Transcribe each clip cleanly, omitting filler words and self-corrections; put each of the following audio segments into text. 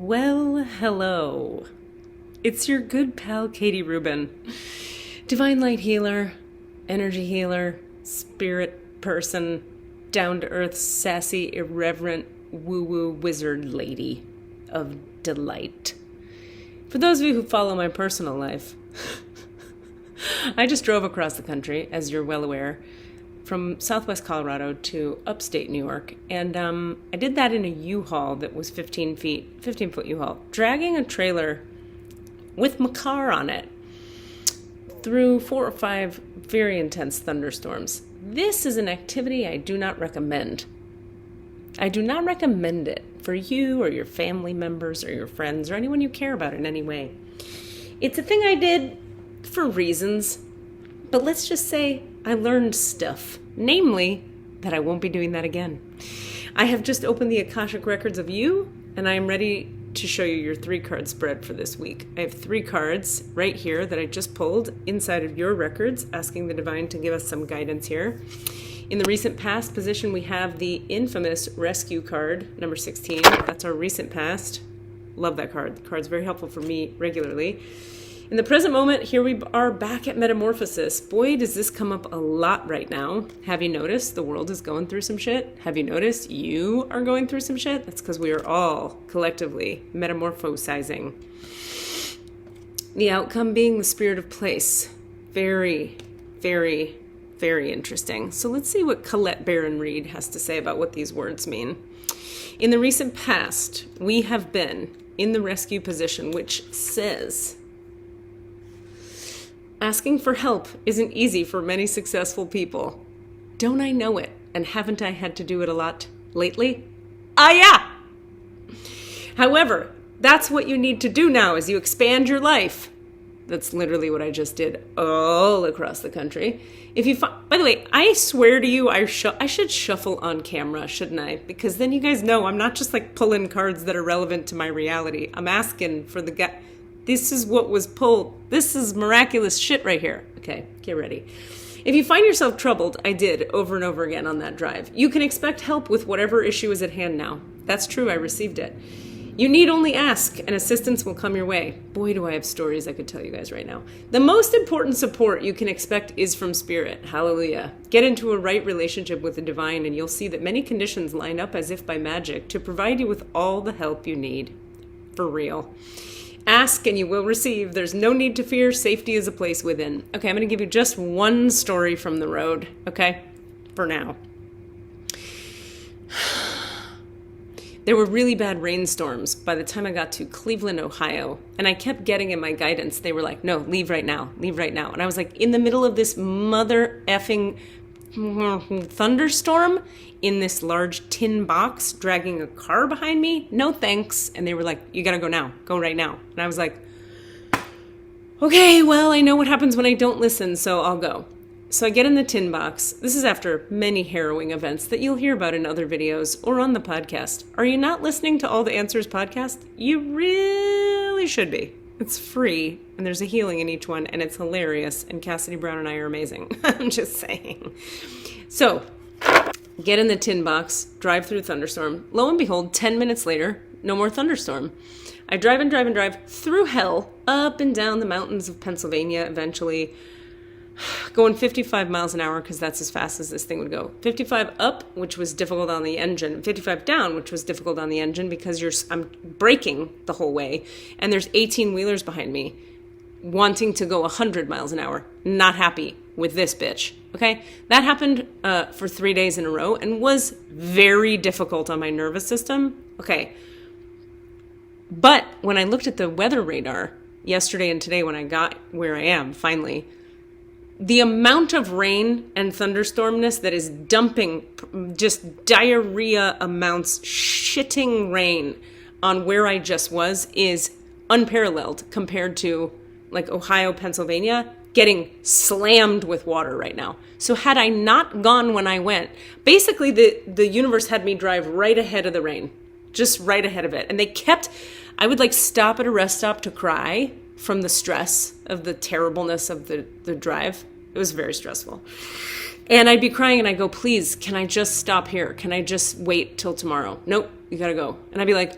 Well, hello. It's your good pal, Katie Rubin. Divine light healer, energy healer, spirit person, down-to-earth, sassy, irreverent, woo-woo wizard lady of delight. For those of you who follow my personal life, I just drove across the country, as you're well aware, from southwest Colorado to upstate New York. And I did that in a U-Haul that was 15-foot U-Haul, dragging a trailer with my car on it through 4 or 5 very intense thunderstorms. This is an activity I do not recommend. I do not recommend it for you or your family members or your friends or anyone you care about in any way. It's a thing I did for reasons, but let's just say I learned stuff, namely that I won't be doing that again. I have just opened the Akashic Records of you, and I am ready to show you your 3-card spread for this week. I have 3 cards right here that I just pulled inside of your records, asking the divine to give us some guidance here. In the recent past position, we have the infamous rescue card, number 16. That's our recent past. Love that card. The card's very helpful for me regularly. In the present moment, here we are back at metamorphosis. Boy, does this come up a lot right now. Have you noticed the world is going through some shit? Have you noticed you are going through some shit? That's because we are all collectively metamorphosizing. The outcome being the spirit of place. Very, very, very interesting. So let's see what Colette Baron-Reed has to say about what these words mean. In the recent past, we have been in the rescue position, which says, asking for help isn't easy for many successful people. Don't I know it? And haven't I had to do it a lot lately? Yeah! However, that's what you need to do now as you expand your life. That's literally what I just did all across the country. By the way, I swear to you, I should shuffle on camera, shouldn't I? Because then you guys know I'm not just like pulling cards that are relevant to my reality. I'm asking for the guy. This is what was pulled. This is miraculous shit right here. Okay, get ready. If you find yourself troubled, I did over and over again on that drive. You can expect help with whatever issue is at hand now. That's true, I received it. You need only ask, and assistance will come your way. Boy, do I have stories I could tell you guys right now. The most important support you can expect is from spirit. Hallelujah. Get into a right relationship with the divine, and you'll see that many conditions line up as if by magic to provide you with all the help you need. For real. Ask and you will receive. There's no need to fear. Safety is a place within. Okay, I'm going to give you just one story from the road, okay, for now. There were really bad rainstorms by the time I got to Cleveland, Ohio, and I kept getting in my guidance. They were like, no, leave right now, leave right now. And I was like, in the middle of this mother effing thunderstorm in this large tin box dragging a car behind me? No thanks. And they were like, you gotta go now. Go right now. And I was like, okay, well, I know what happens when I don't listen, so I'll go. So I get in the tin box. This is after many harrowing events that you'll hear about in other videos or on the podcast. Are you not listening to All the Answers podcast? You really should be. It's free, and there's a healing in each one, and it's hilarious, and Cassidy Brown and I are amazing. I'm just saying. So, get in the tin box, drive through thunderstorm. Lo and behold, 10 minutes later, no more thunderstorm. I drive and drive and drive through hell, up and down the mountains of Pennsylvania, eventually going 55 miles an hour, because that's as fast as this thing would go. 55 up, which was difficult on the engine. 55 down, which was difficult on the engine because I'm braking the whole way, and there's 18-wheelers behind me wanting to go 100 miles an hour. Not happy with this bitch, okay? That happened for 3 days in a row and was very difficult on my nervous system. Okay. But when I looked at the weather radar yesterday and today when I got where I am, finally, the amount of rain and thunderstormness that is dumping just diarrhea amounts, shitting rain on where I just was is unparalleled compared to like Ohio, Pennsylvania, getting slammed with water right now. So had I not gone when I went, basically the universe had me drive right ahead of the rain, just right ahead of it. And I would like stop at a rest stop to cry from the stress of the terribleness of the drive. It was very stressful. And I'd be crying and I'd go, please, can I just stop here? Can I just wait till tomorrow? Nope, you gotta go. And I'd be like,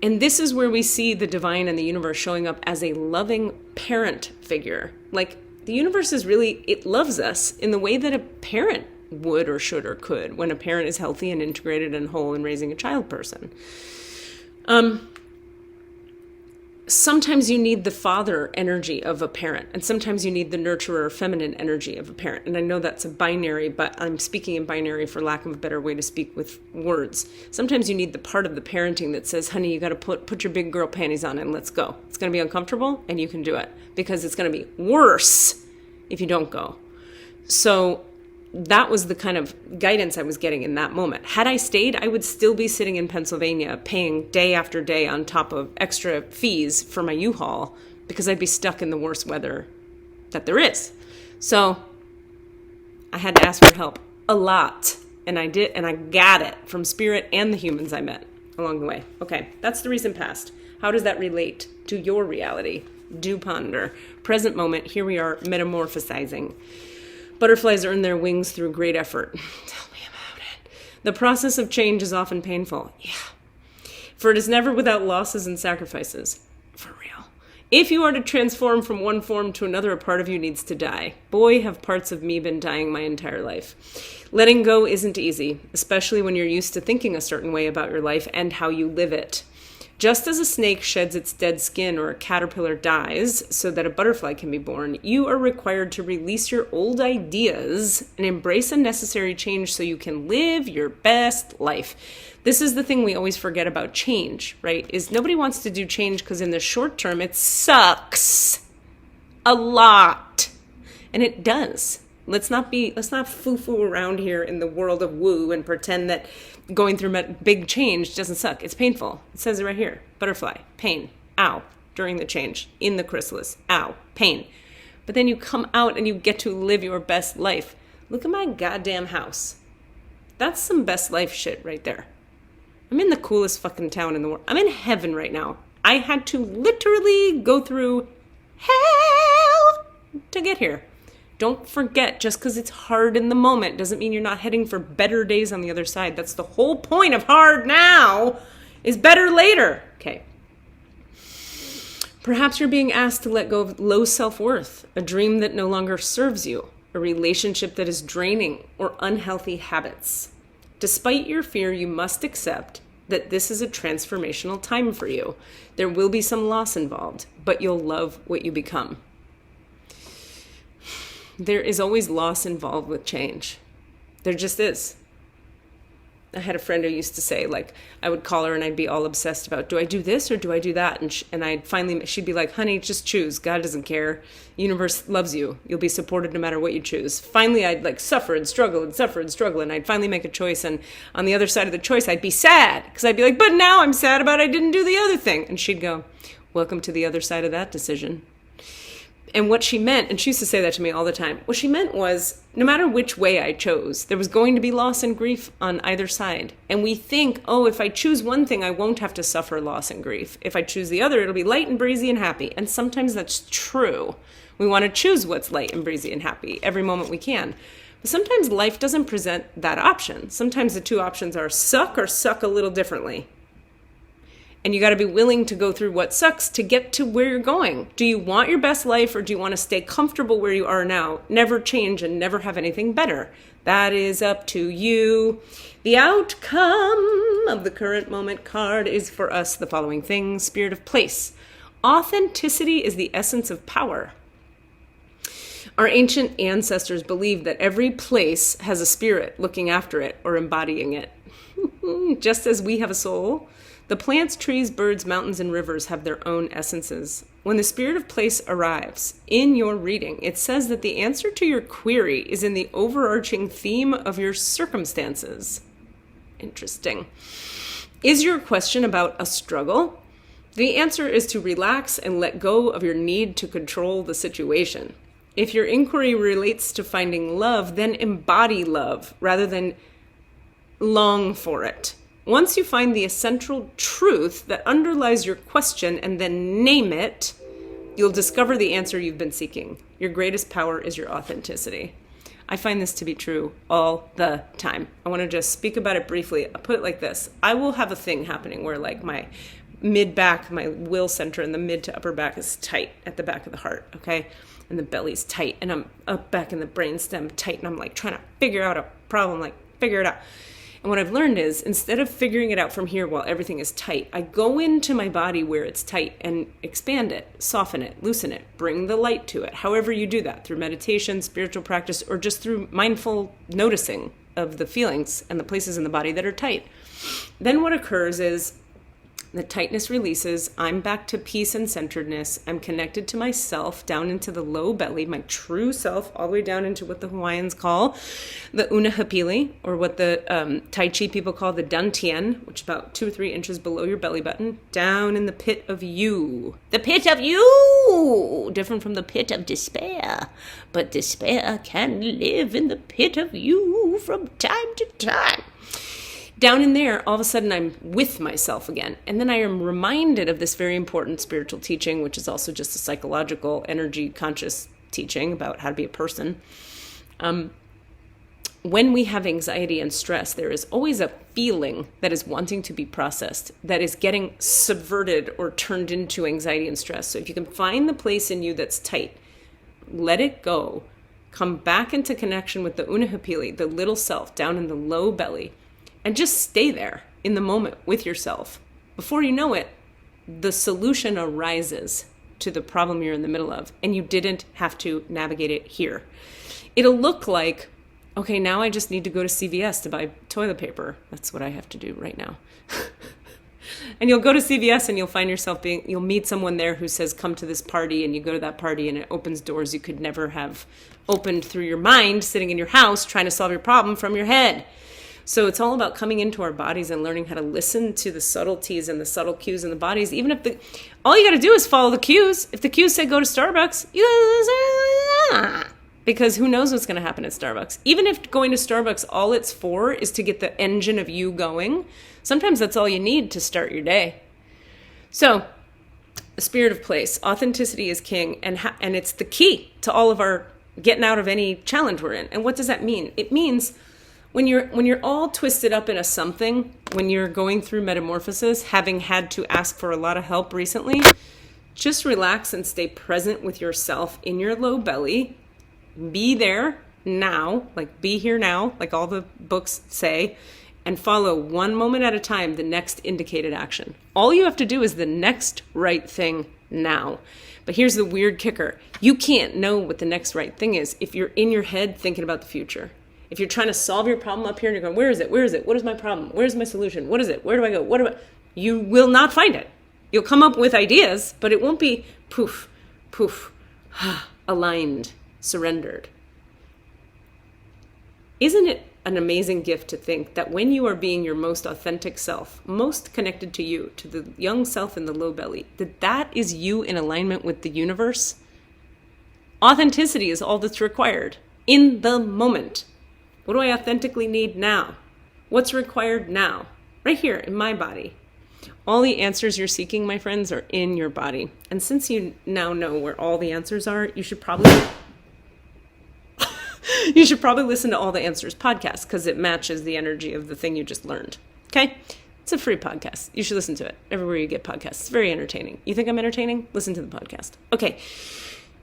And this is where we see the divine and the universe showing up as a loving parent figure. Like, the universe is really, it loves us in the way that a parent would or should or could when a parent is healthy and integrated and whole and raising a child person. Sometimes you need the father energy of a parent, and sometimes you need the nurturer feminine energy of a parent. And I know that's a binary, but I'm speaking in binary for lack of a better way to speak with words. Sometimes you need the part of the parenting that says, honey, you got to put your big girl panties on and let's go. It's going to be uncomfortable and you can do it, because it's going to be worse if you don't go. So that was the kind of guidance I was getting in that moment. Had I stayed, I would still be sitting in Pennsylvania paying day after day on top of extra fees for my U-Haul, because I'd be stuck in the worst weather that there is. So I had to ask for help a lot. And I did, and I got it from spirit and the humans I met along the way. Okay, that's the recent past. How does that relate to your reality? Do ponder. Present moment, here we are metamorphosizing. Butterflies earn their wings through great effort. Tell me about it. The process of change is often painful. Yeah. For it is never without losses and sacrifices. For real. If you are to transform from one form to another, a part of you needs to die. Boy, have parts of me been dying my entire life. Letting go isn't easy, especially when you're used to thinking a certain way about your life and how you live it. Just as a snake sheds its dead skin or a caterpillar dies so that a butterfly can be born, you are required to release your old ideas and embrace a necessary change so you can live your best life. This is the thing we always forget about change, right? Is nobody wants to do change because in the short term it sucks a lot. And it does. Let's not foo-foo around here in the world of woo and pretend that going through big change doesn't suck. It's painful. It says it right here. Butterfly, pain, ow, during the change, in the chrysalis, ow, pain. But then you come out and you get to live your best life. Look at my goddamn house. That's some best life shit right there. I'm in the coolest fucking town in the world. I'm in heaven right now. I had to literally go through hell to get here. Don't forget, just because it's hard in the moment doesn't mean you're not heading for better days on the other side. That's the whole point of hard now, is better later. Okay. Perhaps you're being asked to let go of low self-worth, a dream that no longer serves you, a relationship that is draining, or unhealthy habits. Despite your fear, you must accept that this is a transformational time for you. There will be some loss involved, but you'll love what you become. There is always loss involved with change. There just is. I had a friend who used to say, like, I would call her and I'd be all obsessed about, do I do this or do I do that? And she'd be like, honey, just choose. God doesn't care. The universe loves you. You'll be supported no matter what you choose. Finally, I'd like suffer and struggle. And I'd finally make a choice. And on the other side of the choice, I'd be sad because I'd be like, but now I'm sad about I didn't do the other thing. And she'd go, welcome to the other side of that decision. And what she meant, and she used to say that to me all the time, what she meant was no matter which way I chose, there was going to be loss and grief on either side. And we think, oh, if I choose one thing, I won't have to suffer loss and grief. If I choose the other, it'll be light and breezy and happy. And sometimes that's true. We want to choose what's light and breezy and happy every moment we can. But sometimes life doesn't present that option. Sometimes the two options are suck or suck a little differently. And you got to be willing to go through what sucks to get to where you're going. Do you want your best life or do you want to stay comfortable where you are now, never change and never have anything better? That is up to you. The outcome of the current moment card is for us the following things. Spirit of place. Authenticity is the essence of power. Our ancient ancestors believed that every place has a spirit looking after it or embodying it. Just as we have a soul, the plants, trees, birds, mountains, and rivers have their own essences. When the spirit of place arrives in your reading, it says that the answer to your query is in the overarching theme of your circumstances. Interesting. Is your question about a struggle? The answer is to relax and let go of your need to control the situation. If your inquiry relates to finding love, then embody love rather than long for it. Once you find the essential truth that underlies your question and then name it, you'll discover the answer you've been seeking. Your greatest power is your authenticity. I find this to be true all the time. I want to just speak about it briefly. I'll put it like this. I will have a thing happening where like my mid back, my will center in the mid to upper back is tight at the back of the heart, okay? And the belly's tight, and I'm up back in the brainstem tight, and I'm like trying to figure out a problem, like figure it out. And what I've learned is instead of figuring it out from here while everything is tight, I go into my body where it's tight and expand it, soften it, loosen it, bring the light to it. However you do that, through meditation, spiritual practice, or just through mindful noticing of the feelings and the places in the body that are tight. Then what occurs is the tightness releases. I'm back to peace and centeredness. I'm connected to myself down into the low belly, my true self, all the way down into what the Hawaiians call the unahapili, or what the Tai Chi people call the dantian, which is about 2 or 3 inches below your belly button, down in the pit of you. The pit of you! Different from the pit of despair. But despair can live in the pit of you from time to time. Down in there, all of a sudden I'm with myself again. And then I am reminded of this very important spiritual teaching, which is also just a psychological, energy conscious teaching about how to be a person. When we have anxiety and stress, there is always a feeling that is wanting to be processed, that is getting subverted or turned into anxiety and stress. So if you can find the place in you that's tight, let it go, come back into connection with the unahapili, the little self down in the low belly, and just stay there in the moment with yourself. Before you know it, the solution arises to the problem you're in the middle of, and you didn't have to navigate it here. It'll look like, okay, now I just need to go to CVS to buy toilet paper. That's what I have to do right now. And you'll go to CVS and you'll find yourself you'll meet someone there who says, come to this party, and you go to that party and it opens doors you could never have opened through your mind, sitting in your house trying to solve your problem from your head. So it's all about coming into our bodies and learning how to listen to the subtleties and the subtle cues in the bodies. Even if all you got to do is follow the cues. If the cues say go to Starbucks, because who knows what's going to happen at Starbucks. Even if going to Starbucks, all it's for is to get the engine of you going, sometimes that's all you need to start your day. So the spirit of place, authenticity is king, and it's the key to all of our getting out of any challenge we're in. And what does that mean? It means when you're all twisted up in a something, when you're going through metamorphosis, having had to ask for a lot of help recently, just relax and stay present with yourself in your low belly. Be there now, like be here now, like all the books say, and follow one moment at a time the next indicated action. All you have to do is the next right thing now. But here's the weird kicker. You can't know what the next right thing is if you're in your head thinking about the future. If you're trying to solve your problem up here and you're going, where is it? Where is it? What is my problem? Where's my solution? What is it? Where do I go? You will not find it. You'll come up with ideas, but it won't be poof, poof, aligned, surrendered. Isn't it an amazing gift to think that when you are being your most authentic self, most connected to you, to the young self in the low belly, that is you in alignment with the universe? Authenticity is all that's required in the moment. What do I authentically need now? What's required now? Right here in my body. All the answers you're seeking, my friends, are in your body. And since you now know where all the answers are, you should probably listen to All the Answers podcast, because it matches the energy of the thing you just learned. Okay? It's a free podcast. You should listen to it everywhere you get podcasts. It's very entertaining. You think I'm entertaining? Listen to the podcast. Okay.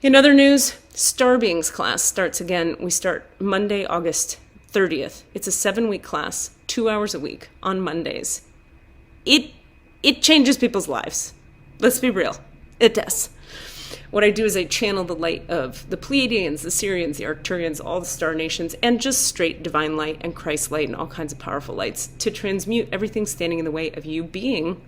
In other news, Star Beings class starts again. We start Monday, August 30th. It's a 7-week class, 2 hours a week on Mondays. It changes people's lives. Let's be real. It does. What I do is I channel the light of the Pleiadians, the Sirians, the Arcturians, all the star nations, and just straight divine light and Christ light and all kinds of powerful lights to transmute everything standing in the way of you being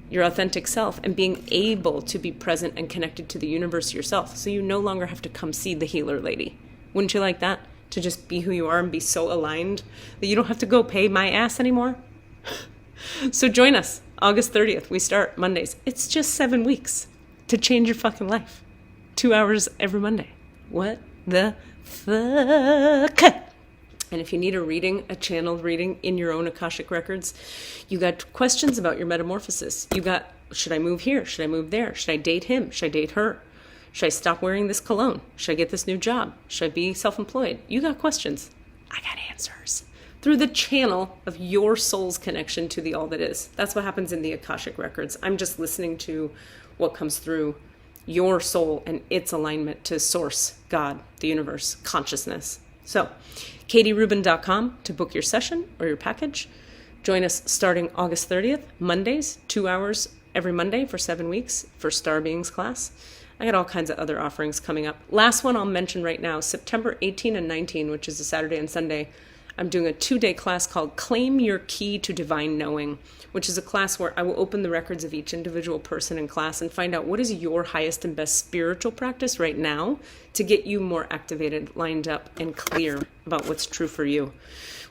your authentic self and being able to be present and connected to the universe yourself. So you no longer have to come see the healer lady. Wouldn't you like that? To just be who you are and be so aligned that you don't have to go pay my ass anymore? So join us, August 30th. We start Mondays. It's just 7 weeks to change your fucking life. 2 hours every Monday. What the fuck? And if you need a reading, a channeled reading in your own Akashic records, you got questions about your metamorphosis. You got, should I move here? Should I move there? Should I date him? Should I date her? Should I stop wearing this cologne? Should I get this new job? Should I be self-employed? You got questions. I got answers. through the channel of your soul's connection to the all that is. That's what happens in the Akashic records. I'm just listening to what comes through your soul and its alignment to source, God, the universe, consciousness. So, katierubin.com to book your session or your package. Join us starting August 30th, Mondays, 2 hours every Monday for 7 weeks for Star Beings class. I got all kinds of other offerings coming up. Last one I'll mention right now, September 18 and 19, which is a Saturday and Sunday, I'm doing a 2-day class called Claim Your Key to Divine Knowing, which is a class where I will open the records of each individual person in class and find out what is your highest and best spiritual practice right now to get you more activated, lined up, and clear about what's true for you.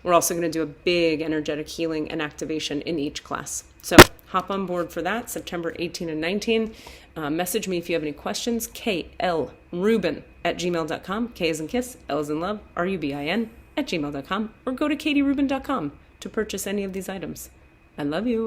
We're also going to do a big energetic healing and activation in each class. So hop on board for that, September 18 and 19. Message me if you have any questions, klrubin@gmail.com, K as in kiss, L as in love, RUBIN @gmail.com, or go to katierubin.com to purchase any of these items. I love you.